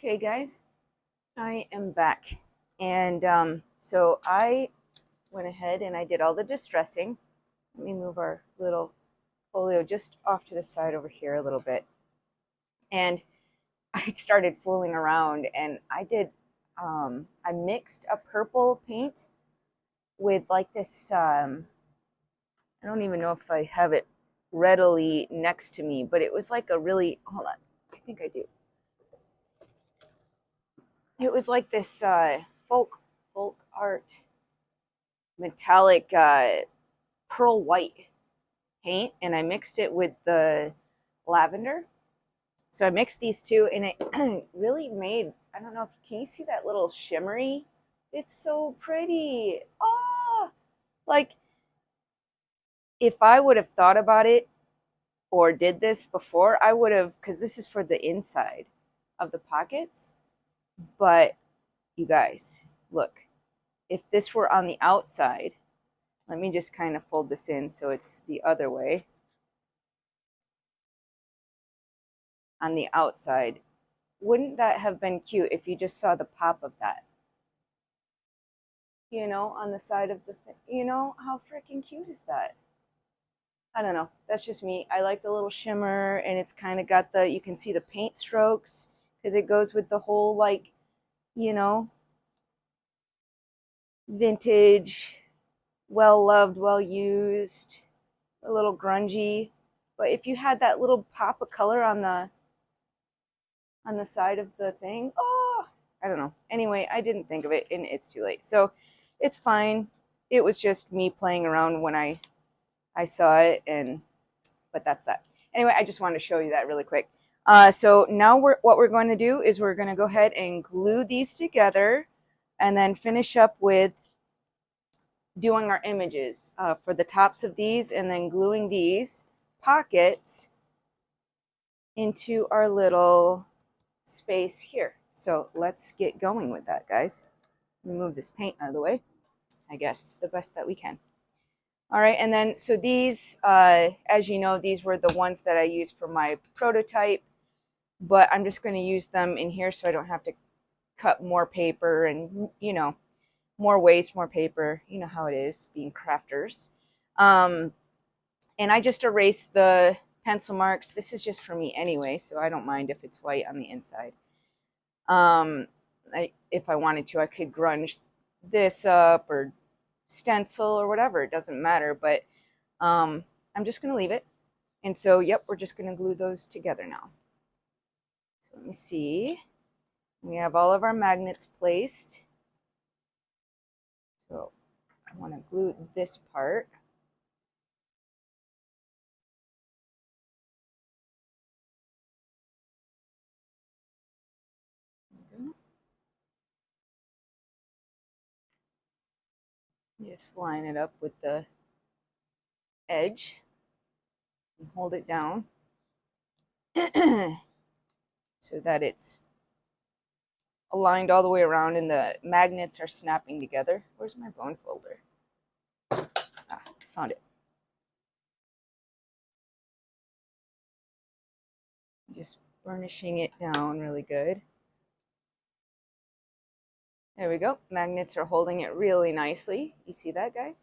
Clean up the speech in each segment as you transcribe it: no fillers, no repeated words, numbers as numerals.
Okay, guys, I am back. And so I went ahead and I did all the distressing. Let me move our little folio just off to the side over here a little bit. And I started fooling around and I mixed a purple paint with like this, I don't even know if I have it readily next to me, but it was like a really, hold on, I think I do. It was like this folk art metallic pearl white paint, and I mixed it with the lavender. So I mixed these two, and it really made, I don't know, can you see that little shimmery? It's so pretty. Oh, like if I would have thought about it or did this before, I would have, because this is for the inside of the pockets. But you guys, look, if this were on the outside, let me just kind of fold this in so it's the other way. On the outside, wouldn't that have been cute if you just saw the pop of that? You know, on the side of the thing. You know, how freaking cute is that? I don't know. That's just me. I like the little shimmer, and it's kind of got the, you can see the paint strokes because it goes with the whole, like, you know, vintage, well loved, well used, a little grungy. But if you had that little pop of color on the side of the thing, oh, I don't know. Anyway, I didn't think of it, and it's too late. So it's fine. It was just me playing around when I saw it, but that's that. Anyway, I just wanted to show you that really quick. So now what we're going to do is we're going to go ahead and glue these together and then finish up with doing our images for the tops of these, and then gluing these pockets into our little space here. So let's get going with that, guys. Let me move this paint out of the way, I guess, the best that we can. All right, and then so these, as you know, these were the ones that I used for my prototype, but I'm just going to use them in here so I don't have to cut more paper and, you know, more waste, more paper. You know how it is being crafters. And I just erased the pencil marks. This is just for me anyway, so I don't mind if it's white on the inside. If I wanted to, I could grunge this up or stencil or whatever. It doesn't matter, but I'm just going to leave it. And so, yep, we're just going to glue those together now. So let me see. We have all of our magnets placed. So I want to glue this part. Just line it up with the edge and hold it down so that it's aligned all the way around and the magnets are snapping together. Where's my bone folder? Ah, found it. Just burnishing it down really good. There we go. Magnets are holding it really nicely. You see that, guys?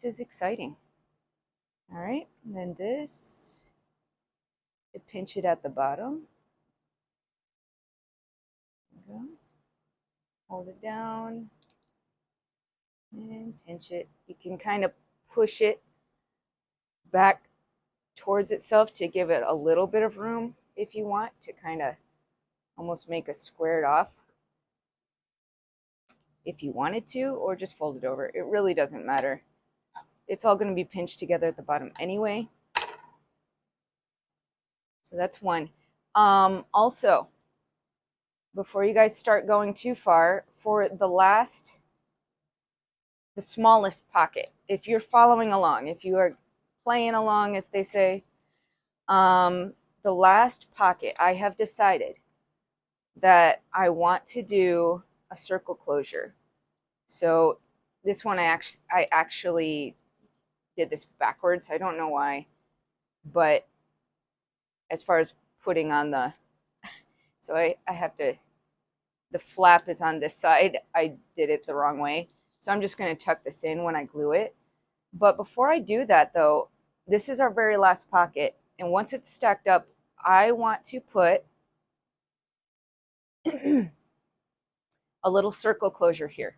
This is exciting. All right, and then this, to pinch it at the bottom. There we go. Hold it down and pinch it. You can kind of push it back towards itself to give it a little bit of room if you want to kind of almost make a squared off if you wanted to, or just fold it over. It really doesn't matter. It's all going to be pinched together at the bottom anyway. So that's one. Also, before you guys start going too far, for the smallest pocket, if you're following along, if you are playing along, as they say, the last pocket, I have decided that I want to do a circle closure. So this one, I actually did this backwards. I don't know why, but as far as putting on the, So I have to, the flap is on this side. I did it the wrong way. So I'm just going to tuck this in when I glue it. But before I do that though, this is our very last pocket. And once it's stacked up, I want to put a little circle closure here.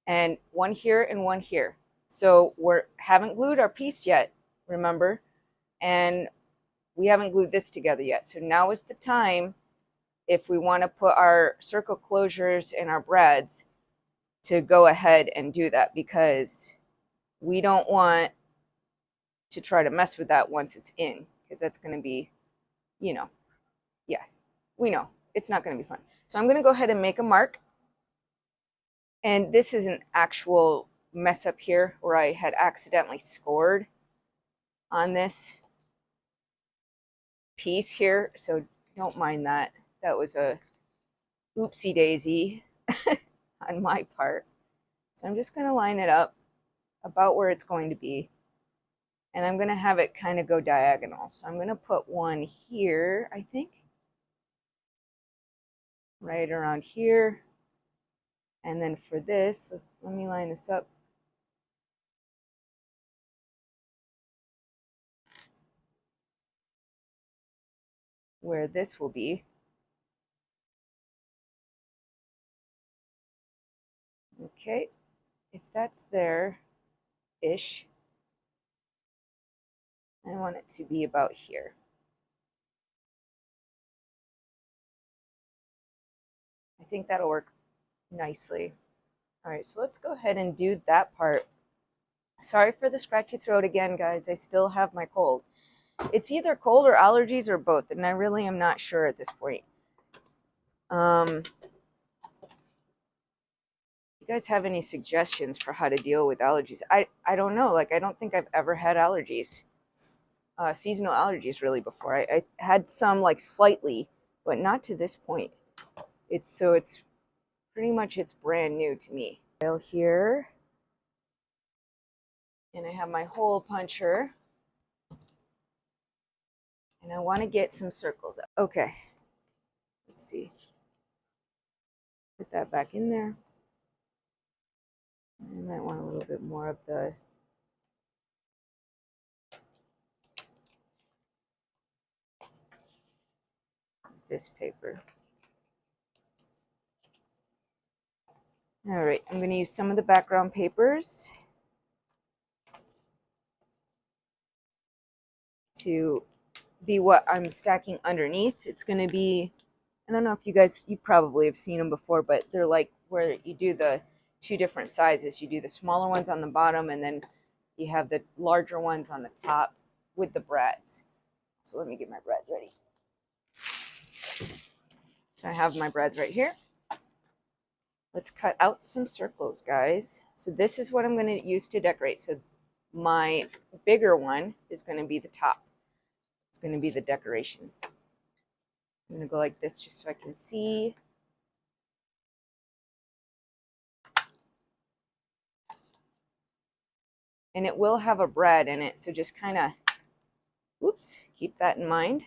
And one here and one here. So we haven't glued our piece yet, remember? And we haven't glued this together yet. So now is the time, if we want to put our circle closures in our brads, to go ahead and do that, because we don't want to try to mess with that once it's in, because that's going to be, you know, yeah, we know it's not going to be fun. So I'm going to go ahead and make a mark. And this is an actual mess up here where I had accidentally scored on this piece here. So don't mind that. That was a oopsie daisy on my part. So I'm just going to line it up about where it's going to be. And I'm going to have it kind of go diagonal. So I'm going to put one here, I think. Right around here. And then for this, let me line this up. Where this will be. Okay, if that's there-ish, I want it to be about here. I think that'll work nicely. All right, so let's go ahead and do that part. Sorry for the scratchy throat again, guys. I still have my cold. It's either cold or allergies or both, and I really am not sure at this point. You guys have any suggestions for how to deal with allergies? I don't know. Like, I don't think I've ever had allergies. Seasonal allergies really before. I had some like slightly, but not to this point. It's pretty much, it's brand new to me. Here, and I have my hole puncher, and I want to get some circles up. Okay, let's see. Put that back in there. I might want a little bit more of this paper. All right, I'm going to use some of the background papers to be what I'm stacking underneath. It's going to be, I don't know if you probably have seen them before, but they're like where you do the two different sizes. You do the smaller ones on the bottom, and then you have the larger ones on the top with the brads. So let me get my brads ready. So I have my brads right here. Let's cut out some circles, guys. So this is what I'm going to use to decorate. So my bigger one is going to be the top. It's going to be the decoration. I'm going to go like this just so I can see. And it will have a brad in it, so just kind of, whoops, keep that in mind.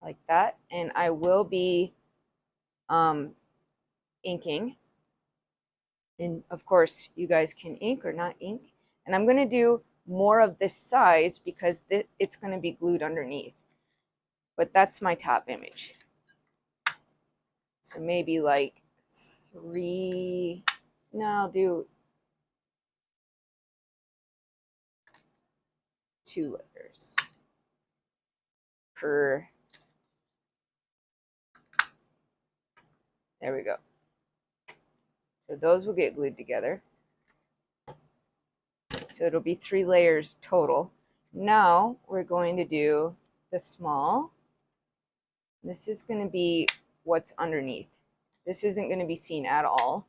Like that. And I will be inking. And of course, you guys can ink or not ink. And I'm going to do more of this size because it's going to be glued underneath. But that's my top image. So maybe like 3, no, I'll do 2 layers per, there we go. So those will get glued together. So it'll be 3 layers total. Now we're going to do the small. This is going to be what's underneath. This isn't going to be seen at all.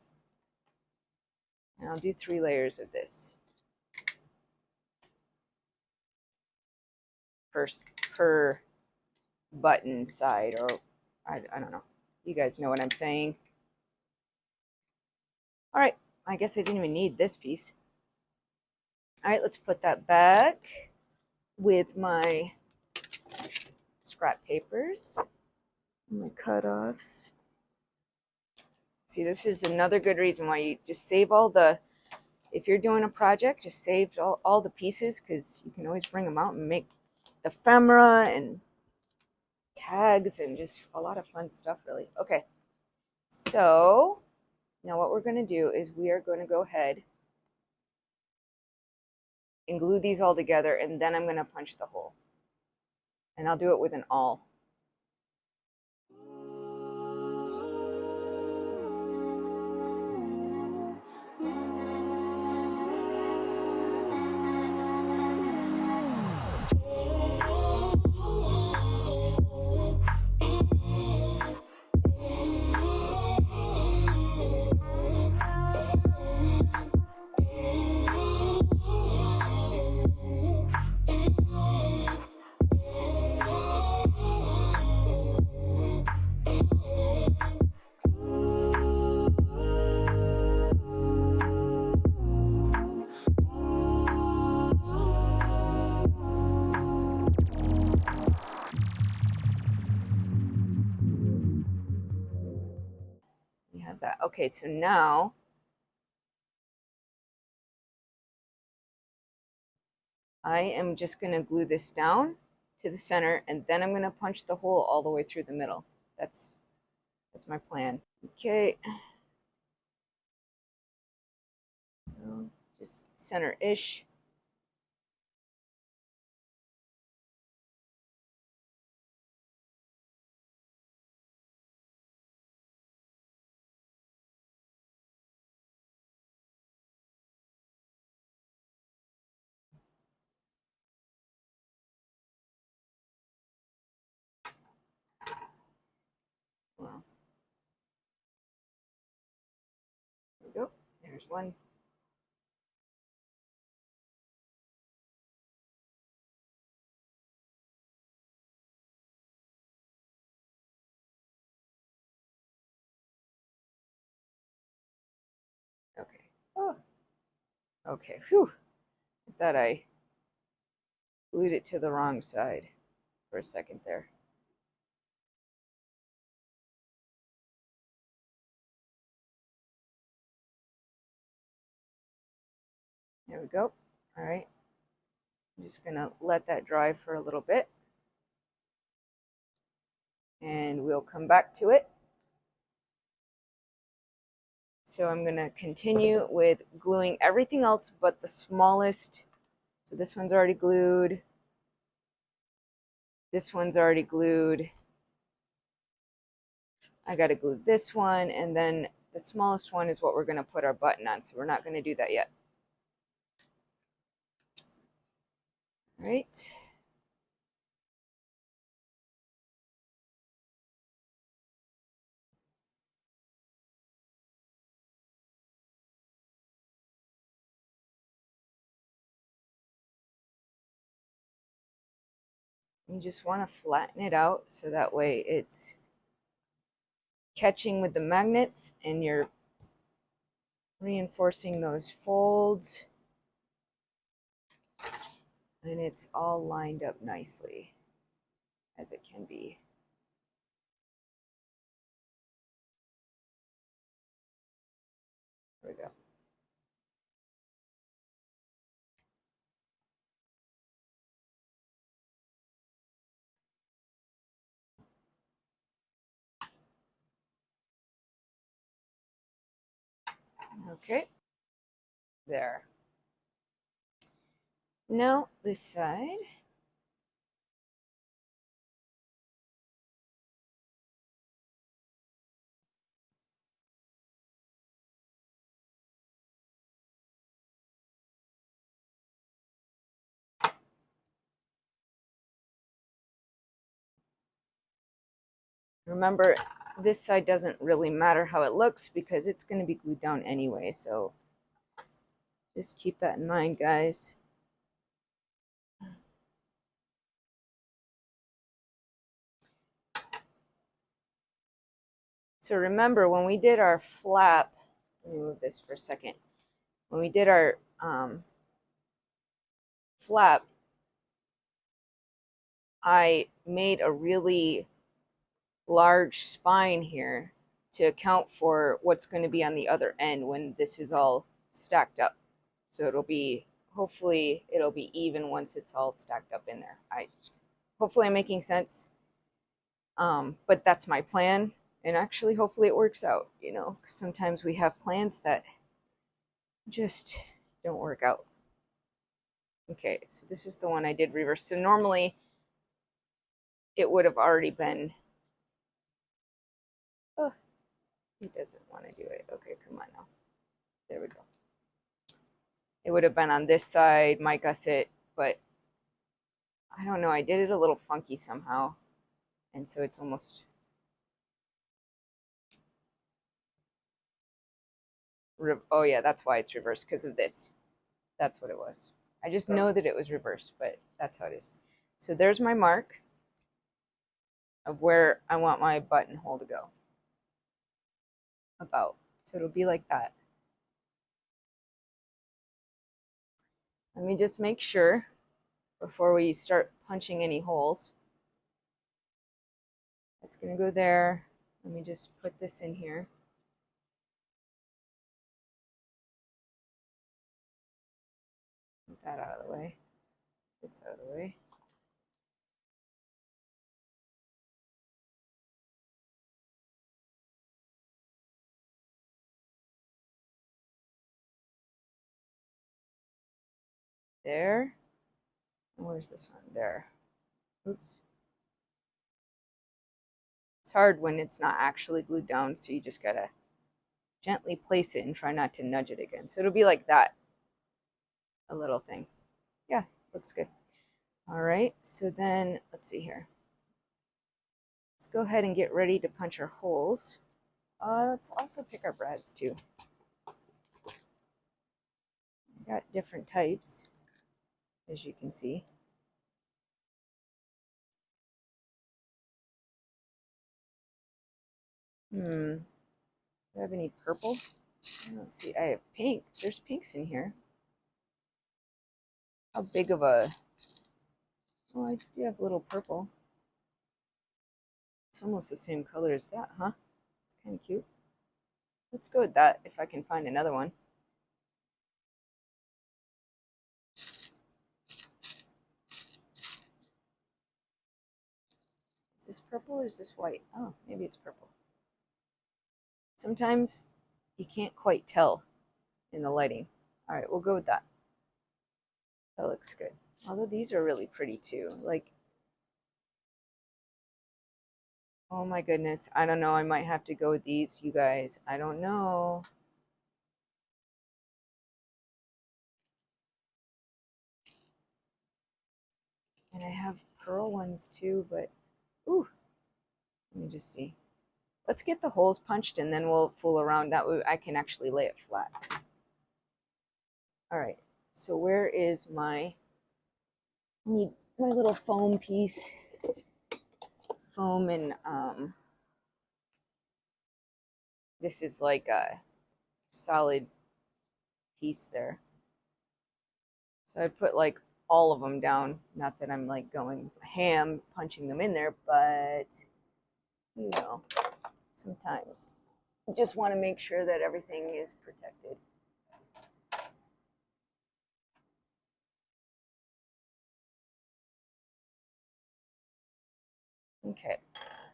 And I'll do 3 layers of this per button side, or I don't know. You guys know what I'm saying. All right, I guess I didn't even need this piece. All right, let's put that back with my scrap papers. My cutoffs. See, this is another good reason why you just save all the, if you're doing a project, just save all the pieces, because you can always bring them out and make ephemera and tags and just a lot of fun stuff, really. Okay, so now what we're going to do is we are going to go ahead and glue these all together, and then I'm going to punch the hole. And I'll do it with an awl. You have that. Okay, so now I am just going to glue this down to the center, and then I'm going to punch the hole all the way through the middle. That's my plan. Okay. Just center-ish. Well, there we go. There's one. Okay. Oh. Okay. Whew. I thought I glued it to the wrong side for a second there. There we go. All right. I'm just going to let that dry for a little bit, and we'll come back to it. So I'm going to continue with gluing everything else but the smallest. So this one's already glued. This one's already glued. I got to glue this one, and then the smallest one is what we're going to put our button on. So we're not going to do that yet. All right. You just want to flatten it out so that way it's catching with the magnets and you're reinforcing those folds, and it's all lined up nicely as it can be. There we go. Okay, there. Now this side. Remember, this side doesn't really matter how it looks because it's going to be glued down anyway, so just keep that in mind, guys. So remember, when we did our flap, let me move this for a second. When we did our flap, I made a really large spine here to account for what's going to be on the other end when this is all stacked up. So it'll be, hopefully it'll be even once it's all stacked up in there. Hopefully I'm making sense. But that's my plan. And actually, hopefully it works out, you know, 'cause sometimes we have plans that just don't work out. Okay, so this is the one I did reverse. So normally it would have already been, oh, he doesn't want to do it. Okay, come on now. There we go. It would have been on this side, my gusset, but I don't know. I did it a little funky somehow. And so it's almost, oh yeah, that's why it's reversed, because of this. That's what it was. I just know that it was reversed, but that's how it is. So there's my mark of where I want my buttonhole to go. About. So it'll be like that. Let me just make sure before we start punching any holes. That's going to go there. Let me just put this in here. Get that out of the way. This out of the way. There. Where's this one? There. Oops. It's hard when it's not actually glued down, so you just gotta gently place it and try not to nudge it again. So it'll be like that. A little thing. Yeah, looks good. All right, so then let's see here. Let's go ahead and get ready to punch our holes. Let's also pick our brads too. I got different types, as you can see. Do I have any purple? I don't see. I have pink. There's pinks in here. How big of a... Oh, I do have a little purple. It's almost the same color as that, huh? It's kind of cute. Let's go with that if I can find another one. Is this purple or is this white? Oh, maybe it's purple. Sometimes you can't quite tell in the lighting. All right, we'll go with that. That looks good. Although these are really pretty too. Like, oh my goodness. I don't know. I might have to go with these, you guys. I don't know. And I have pearl ones too, but ooh, let me just see. Let's get the holes punched and then we'll fool around. That way I can actually lay it flat. All right, so where is my, I need my little foam piece. Foam and this is like a solid piece there. So I put like all of them down. Not that I'm like going ham punching them in there, but you know, sometimes you just want to make sure that everything is protected. Okay,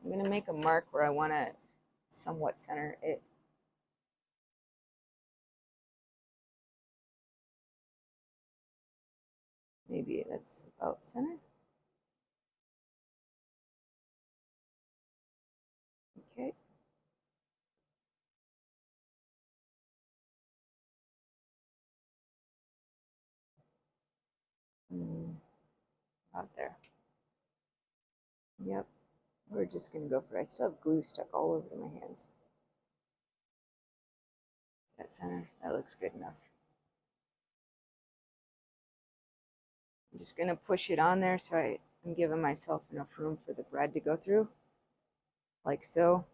I'm going to make a mark where I want to somewhat center it. Maybe that's about center. Okay. Out there. Yep. We're just going to go for it. I still have glue stuck all over my hands. Is that center? That looks good enough. I'm just going to push it on there so I'm giving myself enough room for the bread to go through, like so.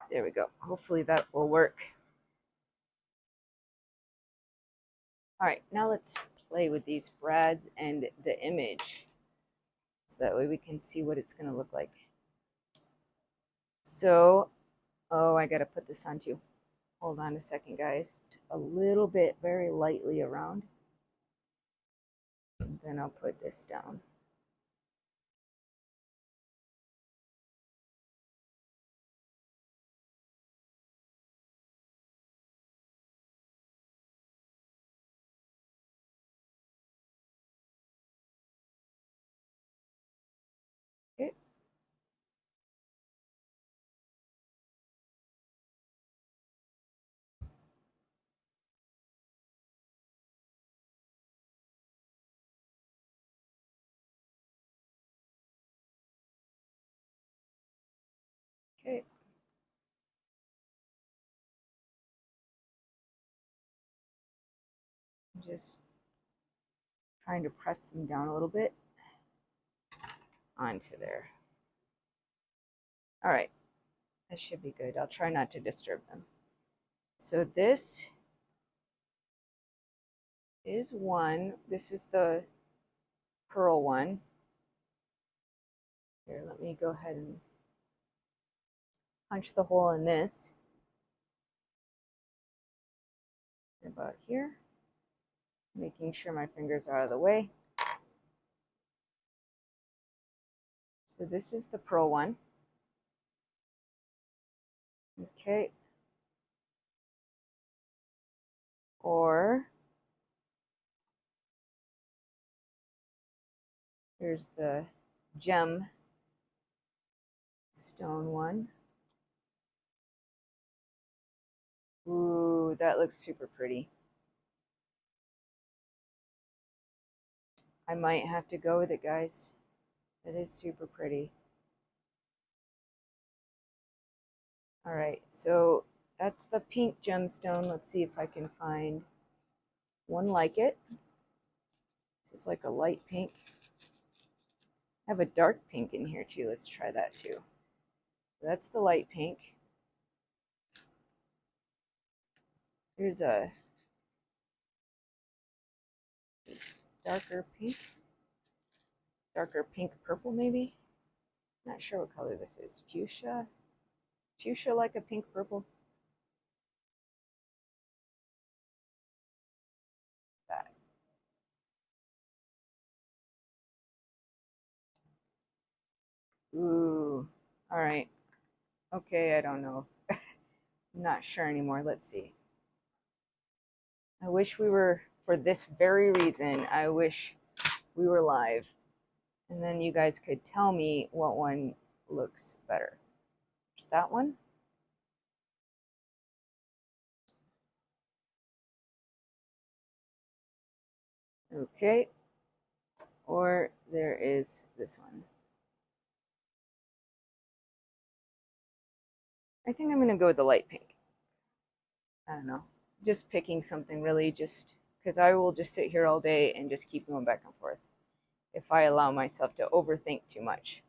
There we go. Hopefully that will work. All right, now let's play with these brads and the image so that way we can see what it's going to look like. So, oh, I got to put this on too. Hold on a second, guys. A little bit, very lightly around. And then I'll put this down. Okay. Okay. Just trying to press them down a little bit onto there. All right, that should be good. I'll try not to disturb them. So this is one. This is the pearl one. Here, let me go ahead and punch the hole in this. About here. Making sure my fingers are out of the way. So this is the pearl one. Okay. Or here's the gem stone one. Ooh, that looks super pretty. I might have to go with it, guys. It is super pretty. All right, so that's the pink gemstone. Let's see if I can find one like it. This is like a light pink. I have a dark pink in here too. Let's try that too. So that's the light pink. Here's a darker pink purple maybe. Not sure what color this is. Fuchsia like a pink purple. That. Ooh, all right. Okay, I don't know. I'm not sure anymore. Let's see. I wish we were, for this very reason, I wish we were live. And then you guys could tell me what one looks better. There's that one. Okay. Or there is this one. I think I'm going to go with the light pink. I don't know. Just picking something really just because I will just sit here all day and just keep going back and forth if I allow myself to overthink too much.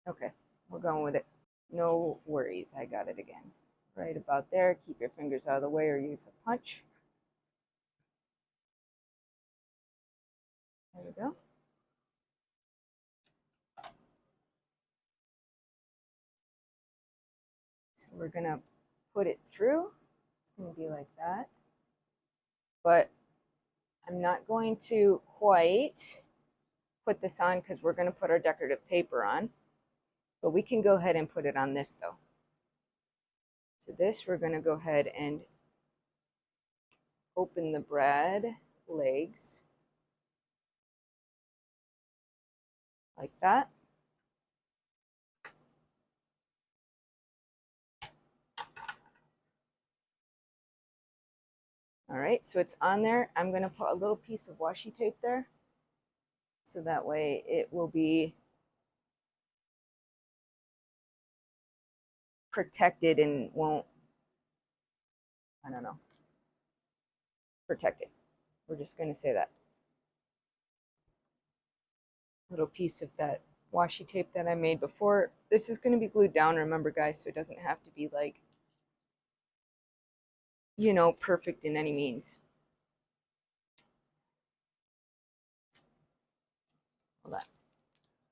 Okay, we're going with it. No worries, I got it again. Right about there. Keep your fingers out of the way or use a punch. There we go. So we're gonna put it through. It's gonna be like that. But I'm not going to quite put this on because we're gonna put our decorative paper on. But we can go ahead and put it on this though. So this, we're gonna go ahead and open the brad legs like that. All right, so it's on there. I'm going to put a little piece of washi tape there so that way it will be protected and won't, I don't know, protected. We're just going to say that. Little piece of that washi tape that I made before. This is going to be glued down, remember guys, so it doesn't have to be like, you know, perfect in any means. Hold on.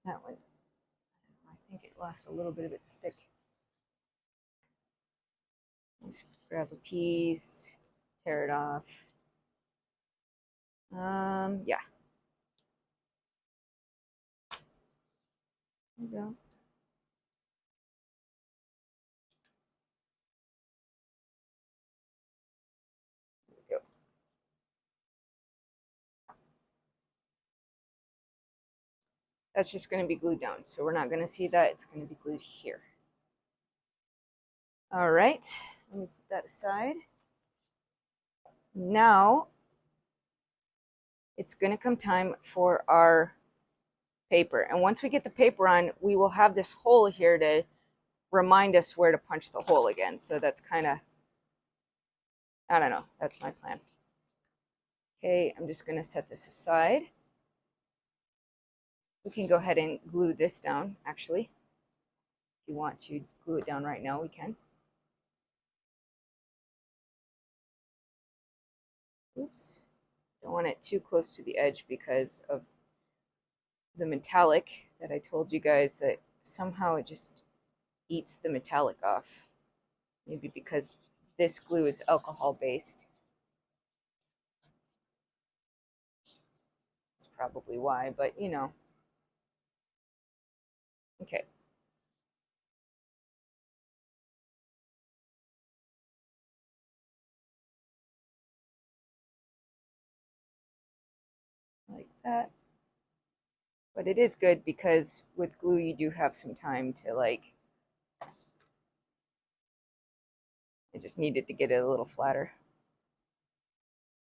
That one, I think it lost a little bit of its stick. Let's grab a piece, tear it off. Yeah. There you go. There we go. That's just going to be glued down, so we're not going to see that. It's going to be glued here. All right, let me put that aside. Now it's going to come time for our paper. And once we get the paper on, we will have this hole here to remind us where to punch the hole again. So that's kind of, I don't know, that's my plan. Okay, I'm just going to set this aside. We can go ahead and glue this down, actually. If you want to glue it down right now, we can. Oops. Don't want it too close to the edge because of the metallic that I told you guys that somehow it just eats the metallic off. Maybe because this glue is alcohol based. That's probably why, but you know. Okay. Like that. But it is good because with glue you do have some time to like, I just needed to get it a little flatter.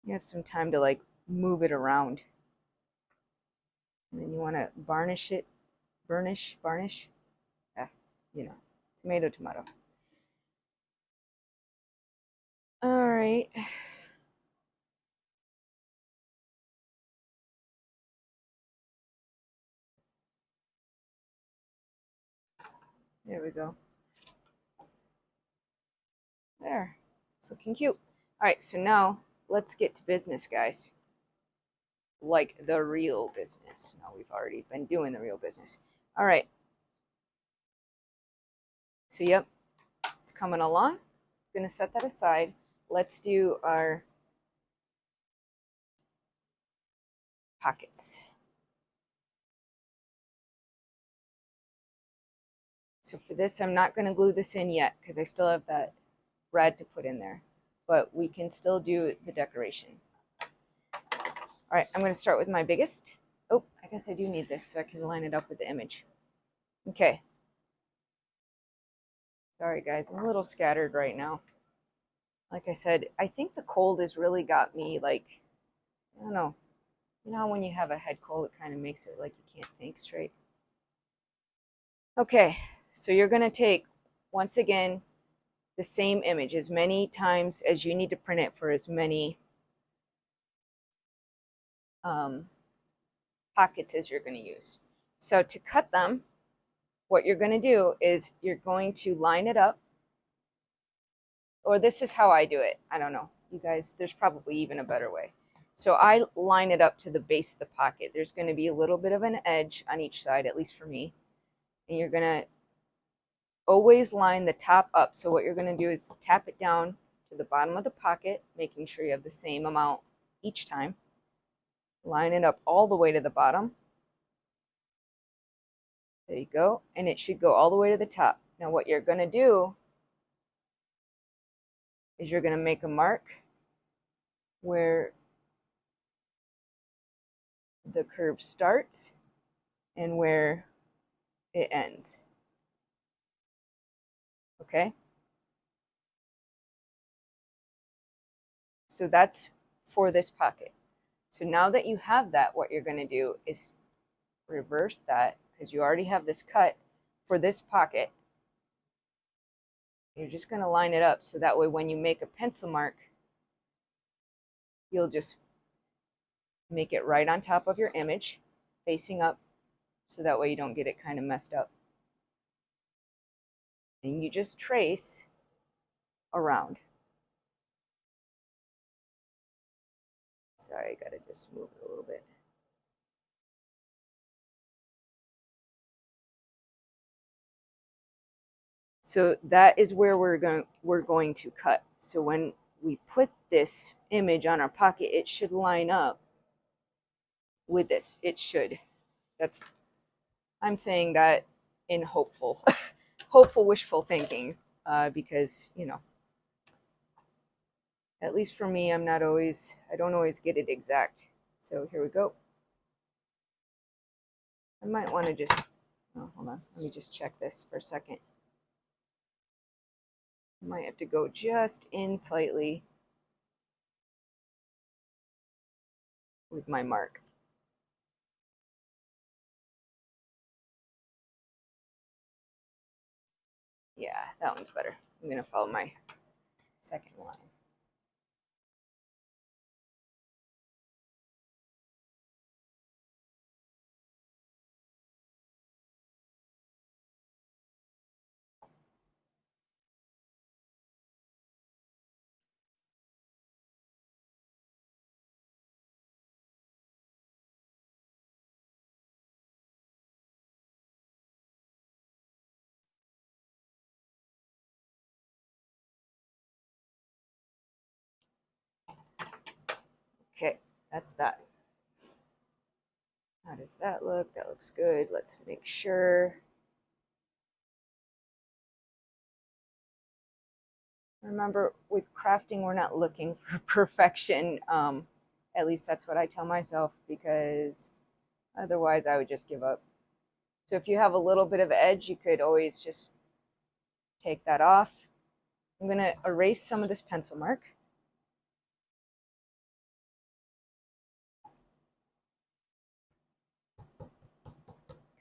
You have some time to like move it around. And then you want to varnish it, varnish, you know, tomato. All right. There we go. There, it's looking cute. All right, so now let's get to business, guys. Like the real business. No, we've already been doing the real business. All right. So, yep, it's coming along. I'm gonna set that aside. Let's do our pockets. So for this, I'm not gonna glue this in yet because I still have that red to put in there, but we can still do the decoration. All right, I'm gonna start with my biggest. Oh, I guess I do need this so I can line it up with the image. Okay. Sorry guys, I'm a little scattered right now. Like I said, I think the cold has really got me like, I don't know. You know when you have a head cold, it kind of makes it like you can't think straight. Okay, so you're gonna take, once again, the same image as many times as you need to print it for as many pockets as you're gonna use. So to cut them, what you're gonna do is you're going to line it up, or this is how I do it. I don't know, you guys, there's probably even a better way. So I line it up to the base of the pocket. There's going to be a little bit of an edge on each side, at least for me. And you're going to always line the top up. So what you're going to do is tap it down to the bottom of the pocket, making sure you have the same amount each time. Line it up all the way to the bottom. There you go. And it should go all the way to the top. Now what you're going to do is you're going to make a mark where the curve starts and where it ends. Okay? So that's for this pocket. So now that you have that, what you're going to do is reverse that because you already have this cut for this pocket. You're just going to line it up so that way when you make a pencil mark, you'll just make it right on top of your image, facing up so that way you don't get it kind of messed up. And you just trace around. Sorry, I gotta just move it a little bit. So that is where we're going to cut. So when we put this image on our pocket, it should line up with this. It should. I'm saying that in hopeful wishful thinking, because, you know, at least for me, I don't always get it exact. So here we go. I might want to just, oh, hold on, let me just check this for a second. I might have to go just in slightly with my mark. Yeah, that one's better. I'm going to follow my second line. Okay, that's that. How does that look? That looks good. Let's make sure. Remember, with crafting, we're not looking for perfection. At least that's what I tell myself, because otherwise I would just give up. So if you have a little bit of edge, you could always just take that off. I'm going to erase some of this pencil mark.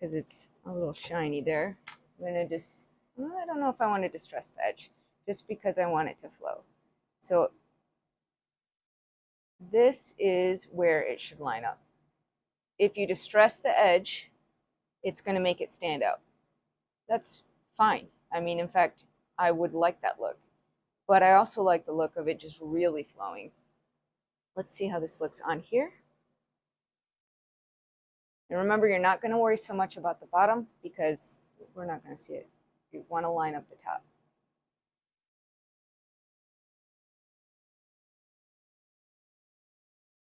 Because it's a little shiny there. I'm going to just, I don't know if I want to distress the edge, just because I want it to flow. So this is where it should line up. If you distress the edge, it's going to make it stand out. That's fine. I mean, in fact, I would like that look. But I also like the look of it just really flowing. Let's see how this looks on here. And remember, you're not going to worry so much about the bottom because we're not going to see it. You want to line up the top.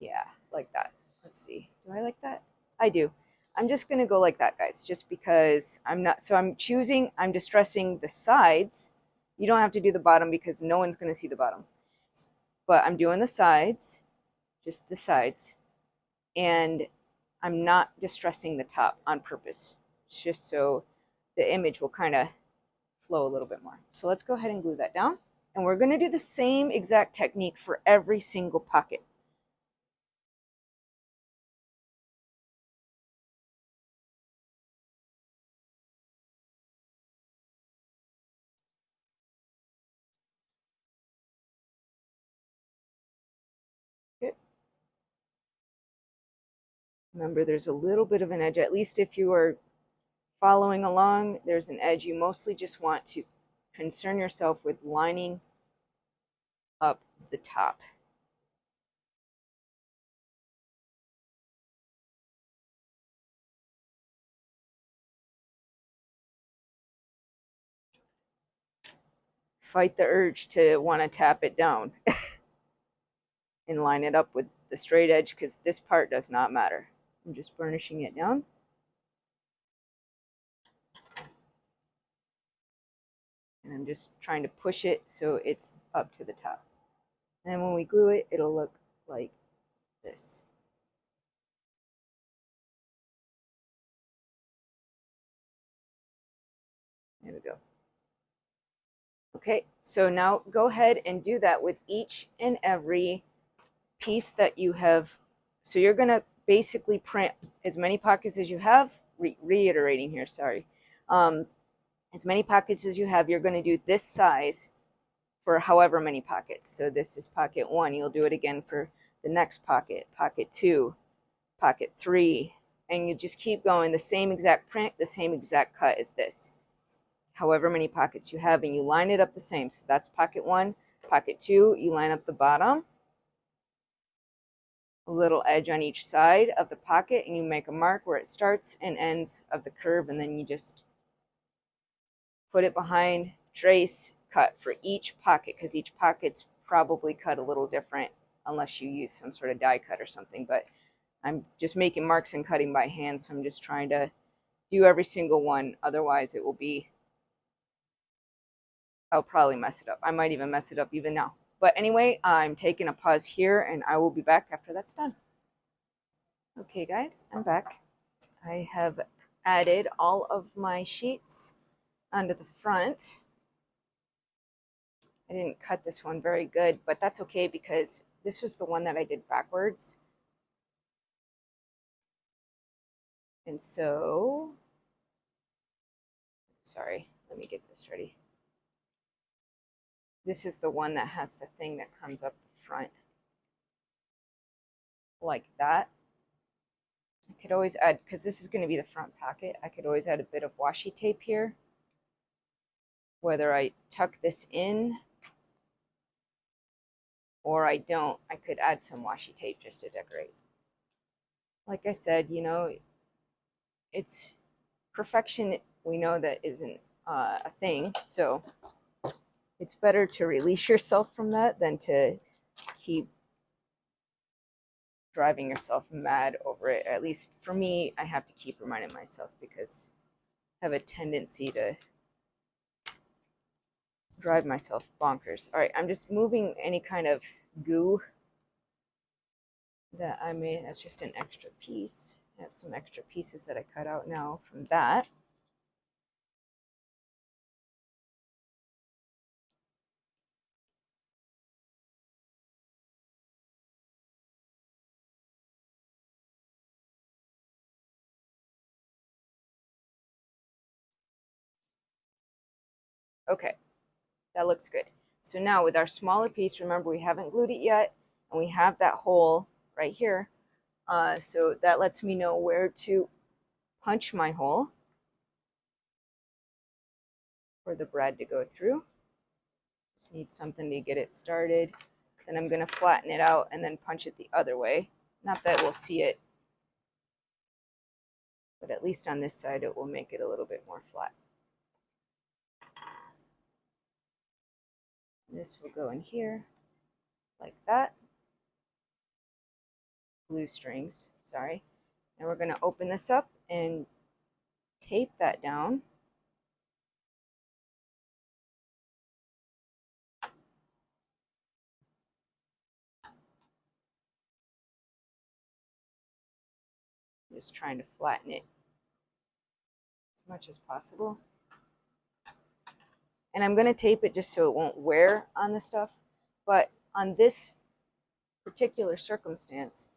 Yeah, like that. Let's see. Do I like that? I do. I'm just going to go like that, guys, just because I'm not. So I'm distressing the sides. You don't have to do the bottom because no one's going to see the bottom. But I'm doing the sides, just the sides. And I'm not distressing the top on purpose, just so the image will kind of flow a little bit more. So let's go ahead and glue that down. And we're going to do the same exact technique for every single pocket. Good. Remember, there's a little bit of an edge, at least if you are following along, there's an edge. You mostly just want to concern yourself with lining up the top. Fight the urge to want to tap it down and line it up with the straight edge, because this part does not matter. I'm just burnishing it down. And I'm just trying to push it so it's up to the top. And when we glue it, it'll look like this. There we go. Okay, so now go ahead and do that with each and every piece that you have. So you're going to basically print as many pockets as you have. Reiterating here, sorry. As many pockets as you have, you're going to do this size for however many pockets. So this is pocket 1. You'll do it again for the next pocket, pocket 2, pocket 3, And you just keep going, the same exact print, the same exact cut as this. However many pockets you have, and you line it up the same. So that's pocket 1. Pocket 2, you line up the bottom, a little edge on each side of the pocket, and you make a mark where it starts and ends of the curve, and then you just put it behind, trace, cut for each pocket, because each pocket's probably cut a little different unless you use some sort of die cut or something. But I'm just making marks and cutting by hand, so I'm just trying to do every single one. Otherwise it will be, I'll probably mess it up. I might even mess it up even now. But anyway, I'm taking a pause here, and I will be back after that's done. Okay guys, I'm back. I have added all of my sheets onto the front. I didn't cut this one very good, but that's okay because this was the one that I did backwards. And so, sorry, let me get this ready. This is the one that has the thing that comes up the front like that. I could always add, because this is going to be the front pocket, I could always add a bit of washi tape here. Whether I tuck this in or I don't, I could add some washi tape just to decorate. Like I said, you know, it's perfection. We know that isn't a thing, so it's better to release yourself from that than to keep driving yourself mad over it. At least for me, I have to keep reminding myself because I have a tendency to drive myself bonkers. All right, I'm just moving any kind of goo that I made. That's just an extra piece. I have some extra pieces that I cut out now from that. Okay, that looks good. So now with our smaller piece, remember we haven't glued it yet, and we have that hole right here. So that lets me know where to punch my hole for the brad to go through. Just need something to get it started. Then I'm going to flatten it out and then punch it the other way. Not that we'll see it, but at least on this side it will make it a little bit more flat. This will go in here like that. Glue strings, sorry. And we're going to open this up and tape that down. Just trying to flatten it as much as possible. And I'm going to tape it just so it won't wear on the stuff. But on this particular circumstance,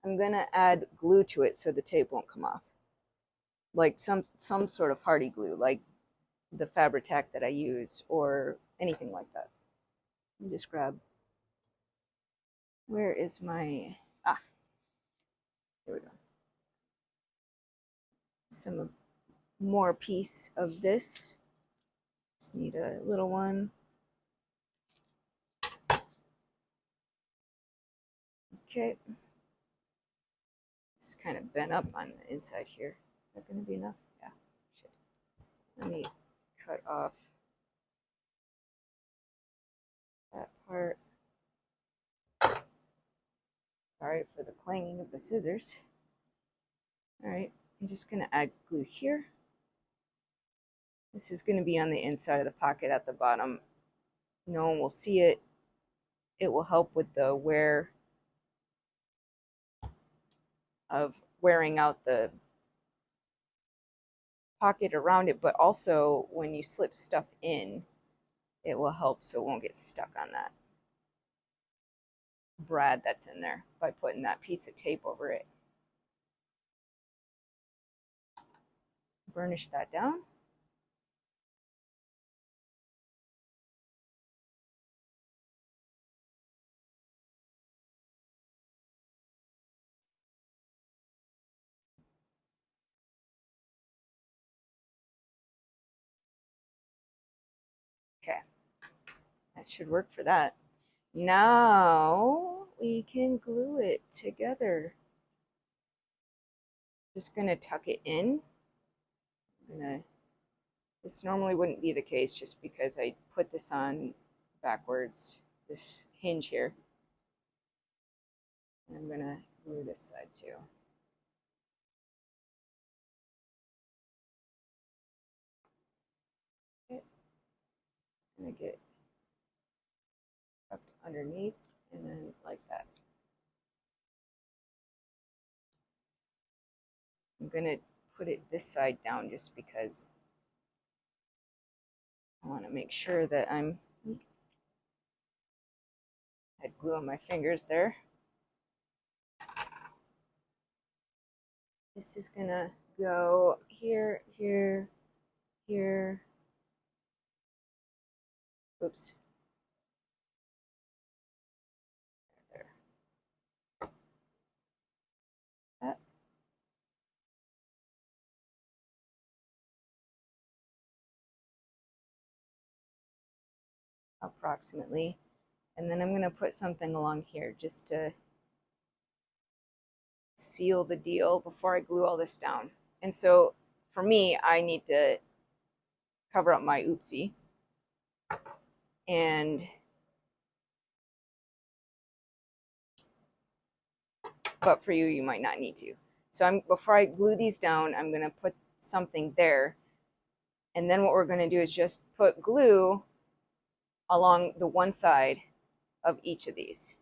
I'm going to add glue to it so the tape won't come off. Like some sort of hardy glue, like the Fabri-Tac that I use or anything like that. Let me just grab, where is my, here we go. Some more piece of this. Just need a little one. Okay. It's kind of bent up on the inside here. Is that going to be enough? Yeah. Shit. Let me cut off that part. Sorry for the clanging of the scissors. All right, I'm just going to add glue here. This is going to be on the inside of the pocket at the bottom. No one will see it. It will help with the wear of wearing out the pocket around it, but also when you slip stuff in, it will help so it won't get stuck on that brad that's in there by putting that piece of tape over it. Burnish that down. That should work for that. Now we can glue it together. Just gonna tuck it in. This normally wouldn't be the case just because I put this on backwards, this hinge here. And I'm gonna glue this side too. Okay. It's gonna get tucked underneath and then like that. I'm gonna put it this side down just because I want to make sure that I had glue on my fingers there. This is gonna go here, here, here. Oops. There. That. Approximately. And then I'm gonna put something along here just to seal the deal before I glue all this down. And so for me, I need to cover up my oopsie. But for you, you might not need to. So before I glue these down, I'm gonna put something there. And then what we're gonna do is just put glue along the one side of each of these.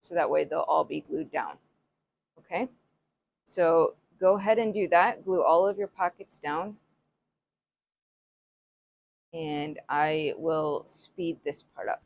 So that way they'll all be glued down, okay? So go ahead and do that. Glue all of your pockets down. And I will speed this part up.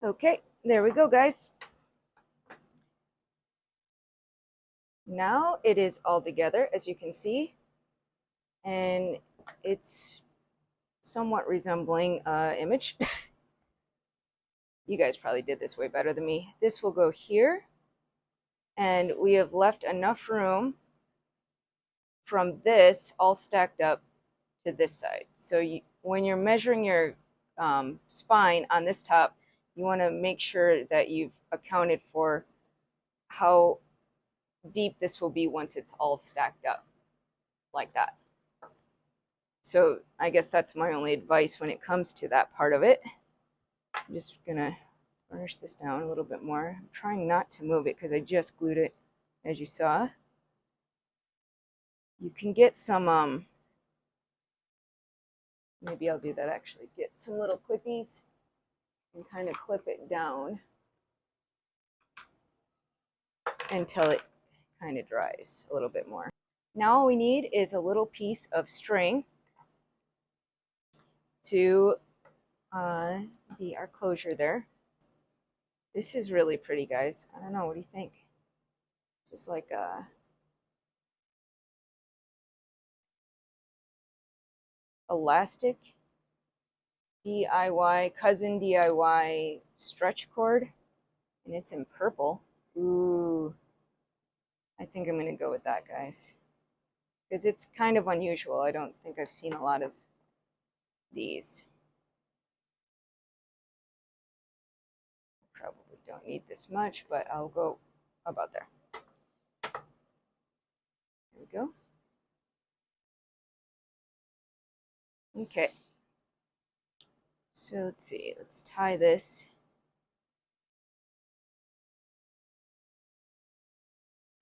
Okay, there we go, guys. Now it is all together, as you can see, and it's somewhat resembling an image. You guys probably did this way better than me. This will go here, and we have left enough room from this all stacked up to this side. So when you're measuring your spine on this top, you want to make sure that you've accounted for how deep this will be once it's all stacked up like that. So I guess that's my only advice when it comes to that part of it. I'm just gonna burnish this down a little bit more. I'm trying not to move it because I just glued it, as you saw. You can get some, maybe I'll do that actually, get some little clippies and kind of clip it down until it kind of dries a little bit more. Now all we need is a little piece of string to be our closure there. This is really pretty, guys. I don't know, what do you think? It's just like a elastic DIY, cousin DIY stretch cord, and it's in purple. Ooh, I think I'm gonna go with that, guys, because it's kind of unusual. I don't think I've seen a lot of these. Probably don't need this much, but I'll go about there. There we go. Okay. So let's see, let's tie this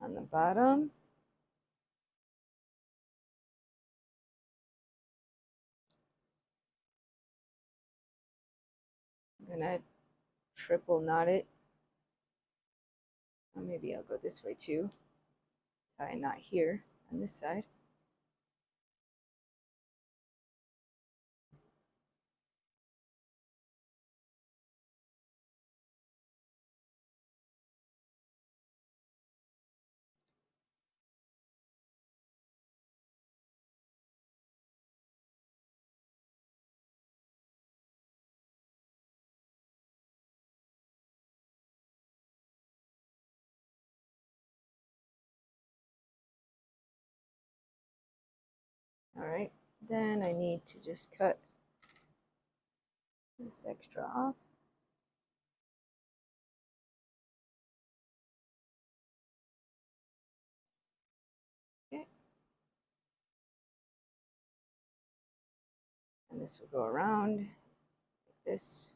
on the bottom. I'm gonna triple knot it. Or maybe I'll go this way too. Tie a knot here on this side. All right, then I need to just cut this extra off. Okay. And this will go around like this,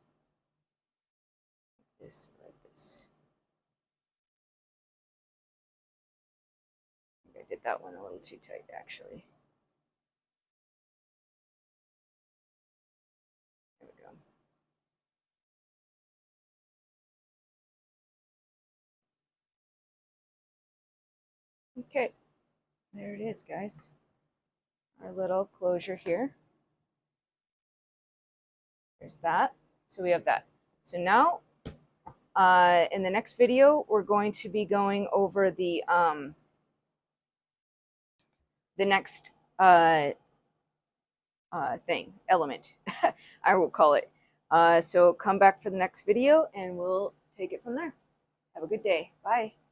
like this, like this. I think I did that one a little too tight, actually. There we go. Okay, there it is, guys. Our little closure here. There's that. So we have that. So now, in the next video, we're going to be going over the next element, I will call it. So come back for the next video, and we'll take it from there. Have a good day. Bye.